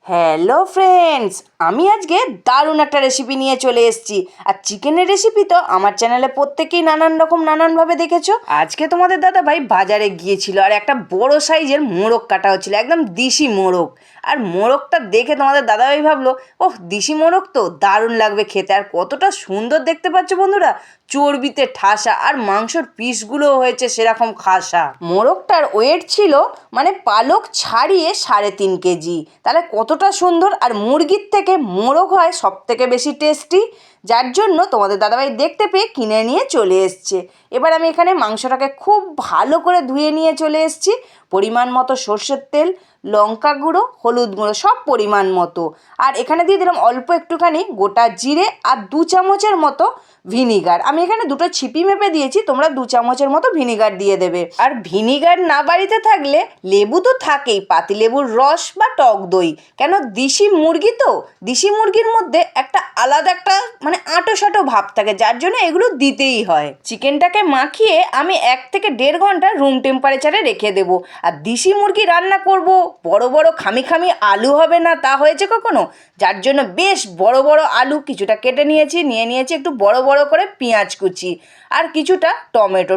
Hello friends, আমি আজকে দারুণ একটা রেসিপি নিয়ে চলে এসেছি। আর চিকেনের রেসিপি তো আমার চ্যানেলে প্রত্যেকেই নানানভাবে দেখেছো। আজকে তোমাদের দাদা ভাই বাজারে গিয়েছিল আর একটা বড় সাইজের মোরগ কাটা হচ্ছিল, একদম দেশি মোরগ। আর মোরগটা দেখে তোমাদের দাদাভাই ভাবলো, ওহ দেশি মোরগ তো দারুণ লাগবে খেতে। আর কতটা সুন্দর দেখতে পাচ্ছ বন্ধুরা, চর্বিতে ঠাসা, আর মাংসর পিসগুলো হয়েছে সেরকম খাসা। মোরগটার ওয়েট ছিল মানে পালক ছাড়িয়ে 3.5 কেজি। তাহলে কতটা সুন্দর। আর মুরগির থেকে মোরগ হয় সব থেকে বেশি টেস্টি, যার জন্য তোমাদের দাদাভাই দেখতে পেয়ে কিনে নিয়ে চলে এসছে। এবার আমি এখানে মাংসটাকে খুব ভালো করে ধুয়ে নিয়ে চলে এসেছি। পরিমাণ মতো সর্ষের তেল, লঙ্কা গুঁড়ো, হলুদ গুঁড়ো সব পরিমাণ মতো। আর এখানে দিয়ে দিলাম অল্প একটুখানি গোটা জিরে আর 2 চামচের মতো ভিনিগার। আমি এখানে 2টো ছিপি মেপে দিয়েছি, তোমরা 2 চামচের মতো ভিনিগার দিয়ে দেবে। আর ভিনিগার না বাড়িতে থাকলে লেবু তো থাকেই, পাতিলেবুর রস বা টক দই। কেন, দেশি মুরগি তো, দেশি মুরগির মধ্যে একটা আলাদা একটা মানে আঁটো সাঁটো ভাব থাকে, যার জন্য এগুলো দিতেই হয়। চিকেনটাকে মাখিয়ে আমি 1 থেকে 1.5 ঘন্টা রুম টেম্পারেচারে রেখে দেবো। আর দেশি মুরগি রান্না করব, বড় বড় খামি আলু হবে না তা হয়েছে কখনো? যার জন্য বেশ বড় বড় আলু কিছুটা কেটে নিয়েছি একটু বড় বড় করে পেঁয়াজ কুচি, আর কিছুটা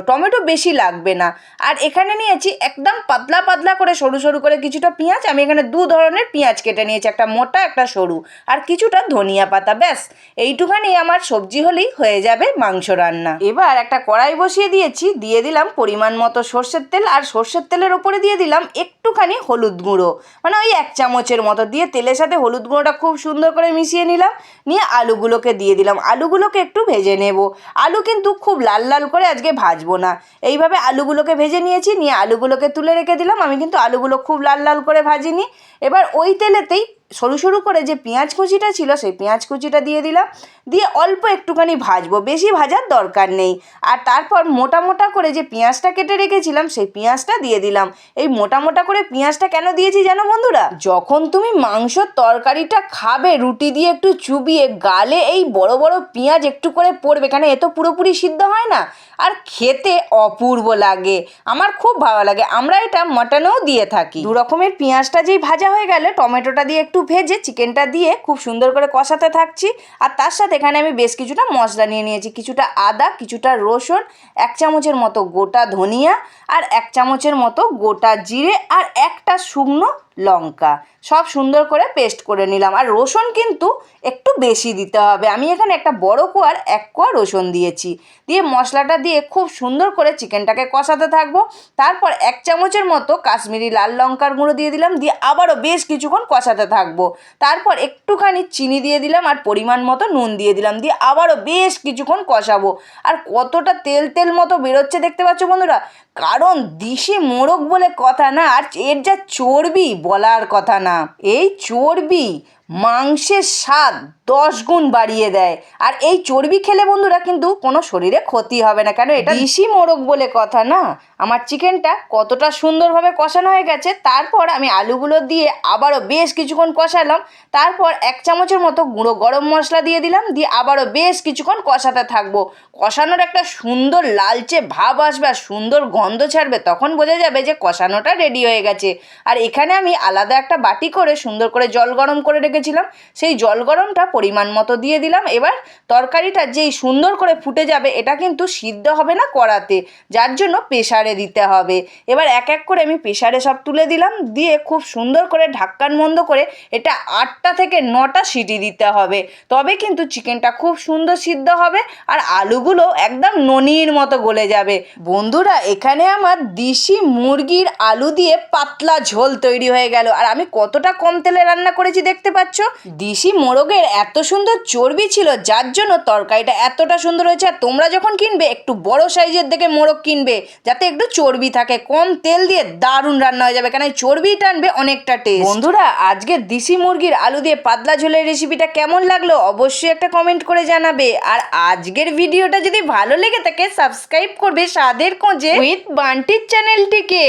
টমেটো বেশি লাগবে না। আর এখানে নিয়েছি একদম পাতলা পাতলা করে সরু সরু করে কিছুটা পেঁয়াজ। আমি এখানে 2 ধরনের পেঁয়াজ কেটে নিয়েছি, একটা মোটা একটা সরু, আর কিছুটা ধনিয়া পাতা। ব্যাস এইটুখানি আমার সবজি হলেই হয়ে যাবে মাংস রান্না। এবার একটা কড়াই বসিয়ে দিয়েছি, দিয়ে দিলাম পরিমাণ মতো সর্ষের তেল, আর সর্ষের তেলের ওপরে দিয়ে দিলাম একটুখানি হলুদ গুঁড়ো, মানে ওই 1 চামচের মতো। দিয়ে তেলের সাথে হলুদ গুঁড়োটা খুব সুন্দর করে মিশিয়ে নিলাম। নিয়ে আলুগুলোকে দিয়ে দিলাম, আলুগুলোকে একটু ভেজে নেব। আলু কিন্তু খুব লাল লাল করে আজকে ভাজবো না, এইভাবে আলুগুলোকে ভেজে নিয়েছি। নিয়ে আলুগুলোকে তুলে রেখে দিলাম। আমি কিন্তু আলুগুলো খুব লাল লাল করে ভাজিনি। এবার ওই তেলেতেই সরু সরু করে যে পেঁয়াজ কুচিটা ছিল সেই পেঁয়াজ কুচিটা দিয়ে দিলাম। দিয়ে অল্প একটুখানি ভাজবো, বেশি ভাজার দরকার নেই। আর তারপর মোটা মোটা করে যে পেঁয়াজটা কেটে রেখেছিলাম সেই পেঁয়াজটা দিয়ে দিলাম। এই মোটা মোটা করে পেঁয়াজটা কেন দিয়েছি জানো বন্ধুরা? যখন তুমি মাংসর তরকারিটা খাবে রুটি দিয়ে একটু চুবিয়ে, গালে এই বড় বড় পেঁয়াজ একটু করে পড়বে, কেন এ তো পুরোপুরি সিদ্ধ হয় না, আর খেতে অপূর্ব লাগে। আমার খুব ভালো লাগে, আমরা এটা মাটনেও দিয়ে থাকি। 2 রকমের পেঁয়াজটা যেই ভাজা হয়ে গেলে টমেটোটা দিয়ে একটু ভেজে চিকেনটা দিয়ে খুব সুন্দর করে কষাতে থাকছি। আর তার সাথে এখানে আমি বেশ কিছুটা মশলা নিয়ে নিয়েছি, কিছুটা আদা, কিছুটা রসুন, 1 চামচের মতো গোটা ধনিয়া, আর 1 চামচের মতো গোটা জিরে, আর একটা শুকনো লঙ্কা, সব সুন্দর করে পেস্ট করে নিলাম। আর রসুন কিন্তু একটু বেশি দিতে হবে, আমি এখানে একটা বড় কোয়ার 1 কোয়া রসুন দিয়েছি। দিয়ে মশলাটা দিয়ে খুব সুন্দর করে চিকেনটাকে কষাতে থাকবো। তারপর 1 চামচের মতো কাশ্মীরি লাল লঙ্কার গুঁড়ো দিয়ে দিলাম, দিয়ে আবারও বেশ কিছুক্ষণ কষাতে থাকবো। তারপর একটুখানি চিনি দিয়ে দিলাম, আর পরিমাণ মতো নুন দিয়ে দিলাম, দিয়ে আবারও বেশ কিছুক্ষণ কষাবো। আর কতটা তেল তেল মতো বেরোচ্ছে দেখতে পাচ্ছ বন্ধুরা, কারণ দেশি মোরগ বলে কথা না, আর এর যা চর্বি বলার কথা না। এই চর্বি মাংসের স্বাদ 10 গুণ বাড়িয়ে দেয়। আর এই চর্বি খেলে বন্ধুরা কিন্তু কোনো শরীরে ক্ষতি হবে না, কেন এটা দেশি মোরগ বলে কথা না। আমার চিকেনটা কতটা সুন্দরভাবে কষানো হয়ে গেছে। তারপর আমি আলুগুলো দিয়ে আবারও বেশ কিছুক্ষণ কষালাম। তারপর 1 চামচের মতো গুঁড়ো গরম মশলা দিয়ে দিলাম, দিয়ে আবারও বেশ কিছুক্ষণ কষাতে থাকবো। কষানোর একটা সুন্দর লালচে ভাব আসবে আর সুন্দর গন্ধ ছাড়বে, তখন বোঝা যাবে যে কষানোটা রেডি হয়ে গেছে। আর এখানে আমি আলাদা একটা বাটি করে সুন্দর করে জল গরম করে রেখেছিলাম, সেই জল গরমটা পরিমাণ মতো দিয়ে দিলাম। এবার তরকারিটা যেই সুন্দর করে ফুটে যাবে, এটা কিন্তু সিদ্ধ হবে না কড়াতে, যার জন্য প্রেসারে দিতে হবে। এবার এক এক করে আমি প্রেসারে সব তুলে দিলাম, দিয়ে খুব সুন্দর করে ঢাক্কান বন্ধ করে এটা 8টা থেকে 9টা সিটি দিতে হবে, তবে কিন্তু চিকেনটা খুব সুন্দর সিদ্ধ হবে আর আলুগুলো একদম ননির মতো গলে যাবে। বন্ধুরা, এখানে আমার দেশি মুরগির আলু দিয়ে পাতলা ঝোল তৈরি হয়ে গেল। আর আমি কতটা কম তেলে রান্না করেছি দেখতে পাচ্ছ। দেশি মোরগের এত সুন্দর চর্বি ছিল, যার জন্য তরকারিটা এতটা সুন্দর হয়েছে। আর তোমরা যখন কিনবে একটু বড় সাইজের দেখে মোরগ কিনবে, যাতে একটু চর্বি থাকে। কম তেল দিয়ে দারুণ রান্না হয়ে যাবে, কেন এই চর্বি টানবে অনেকটা টেস্ট। বন্ধুরা, আজকে দেশি মুরগির আলু দিয়ে পাতলা ঝোলের রেসিপিটা কেমন লাগলো অবশ্যই একটা কমেন্ট করে জানাবে। আর আজকের ভিডিওটা যদি ভালো লেগে থাকে সাবস্ক্রাইব করবে স্বাদের খোঁজে উইথ বান্টির চ্যানেলটিকে।